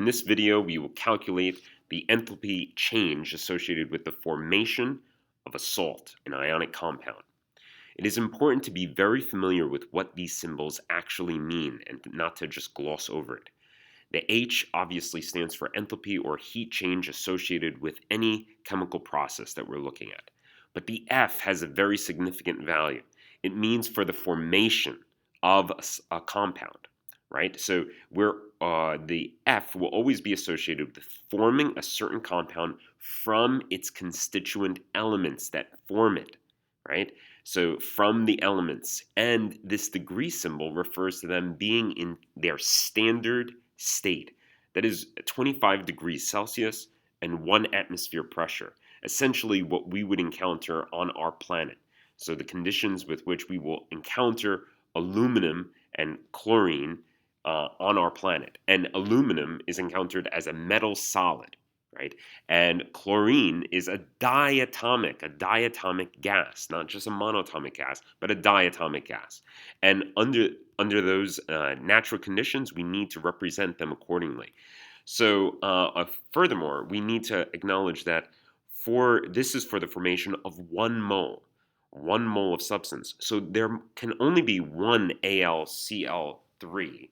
In this video, we will calculate the enthalpy change associated with the formation of a salt, an ionic compound. It is important to be very familiar with what these symbols actually mean and not to just gloss over it. The H obviously stands for enthalpy or heat change associated with any chemical process that we're looking at. But the F has a very significant value. It means for the formation of a compound, right? So the F will always be associated with forming a certain compound from its constituent elements that form it, right? So from the elements, and this degree symbol refers to them being in their standard state. That is 25 degrees Celsius and 1 atmosphere pressure, essentially what we would encounter on our planet. So the conditions with which we will encounter aluminum and chlorine on our planet. And aluminum is encountered as a metal solid, right? And chlorine is a diatomic gas, not just a monatomic gas, but a diatomic gas. And under those natural conditions, we need to represent them accordingly. So furthermore, we need to acknowledge that this is for the formation of 1 mole of substance. So there can only be one AlCl3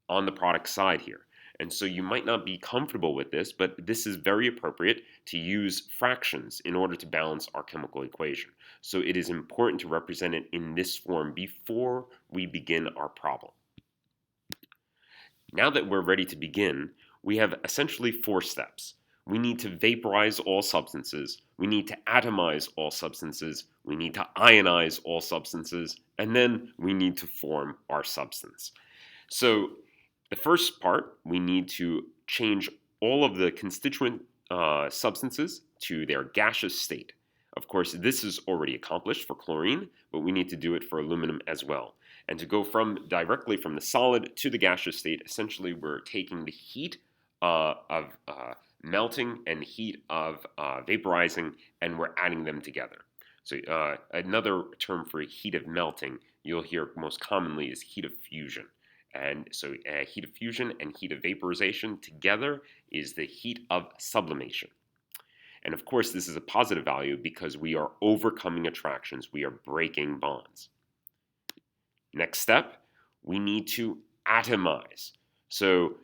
on the product side here. And so you might not be comfortable with this, but this is very appropriate to use fractions in order to balance our chemical equation. So it is important to represent it in this form before we begin our problem. Now that we're ready to begin, we have essentially 4 steps. We need to vaporize all substances, we need to atomize all substances, we need to ionize all substances, and then we need to form our substance. So the first part, we need to change all of the constituent substances to their gaseous state. Of course, this is already accomplished for chlorine, but we need to do it for aluminum as well. And to go directly from the solid to the gaseous state, essentially we're taking the heat of melting and heat of vaporizing, and we're adding them together. So another term for heat of melting you'll hear most commonly is heat of fusion. And so heat of fusion and heat of vaporization together is the heat of sublimation. And of course, this is a positive value because we are overcoming attractions. We are breaking bonds. Next step, we need to atomize. So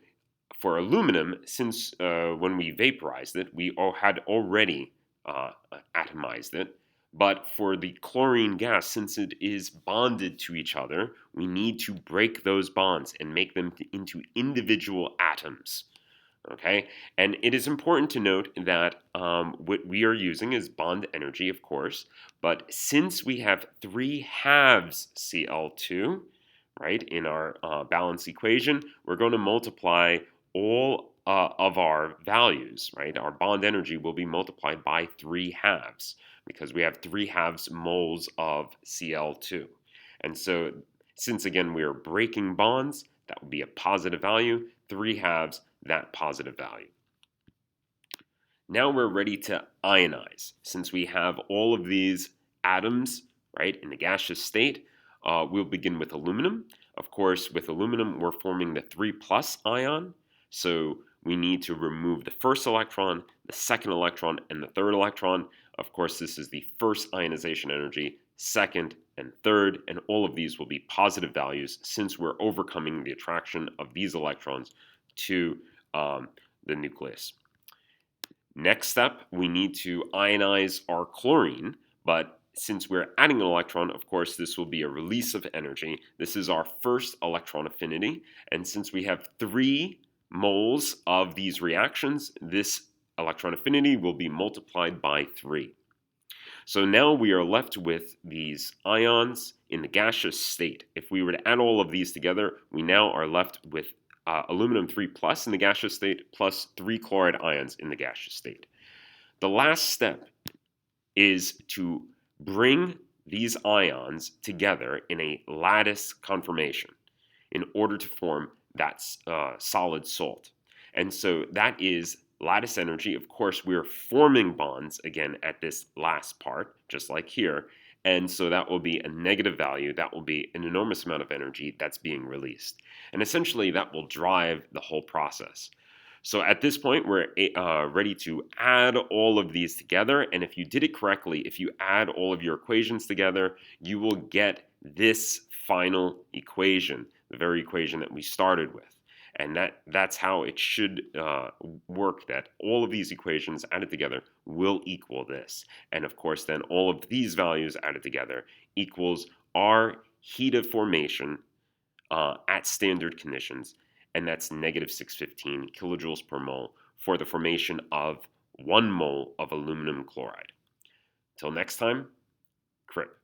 for aluminum, since when we vaporized it, we had already atomized it. But for the chlorine gas, since it is bonded to each other, we need to break those bonds and make them into individual atoms. Okay? And it is important to note that what we are using is bond energy, of course. But since we have 3 halves Cl2, right, in our balance equation, we're going to multiply all of our values, right? Our bond energy will be multiplied by 3 halves because we have 3 halves moles of Cl2. And so since, again, we are breaking bonds, that will be a positive value, 3 halves, that positive value. Now we're ready to ionize. Since we have all of these atoms, right, in the gaseous state, we'll begin with aluminum. Of course, with aluminum, we're forming the 3+ ion. So we need to remove the first electron, the second electron, and the third electron. Of course, this is the first ionization energy, second and third, and all of these will be positive values since we're overcoming the attraction of these electrons to the nucleus. Next step, we need to ionize our chlorine, but since we're adding an electron, of course, this will be a release of energy. This is our first electron affinity, and since we have 3 moles of these reactions, this electron affinity will be multiplied by 3. So now we are left with these ions in the gaseous state. If we were to add all of these together, we now are left with aluminum 3+ in the gaseous state plus 3 chloride ions in the gaseous state. The last step is to bring these ions together in a lattice conformation in order to form that solid salt. And so that is lattice energy. Of course, we're forming bonds again at this last part, just like here. And so that will be a negative value. That will be an enormous amount of energy that's being released. And essentially, that will drive the whole process. So at this point, we're ready to add all of these together. And if you did it correctly, if you add all of your equations together, you will get this final equation, the very equation that we started with. And that's how it should work, that all of these equations added together will equal this. And of course, then all of these values added together equals our heat of formation at standard conditions, and that's negative 615 kilojoules per mole for the formation of 1 mole of aluminum chloride. Till next time, crip.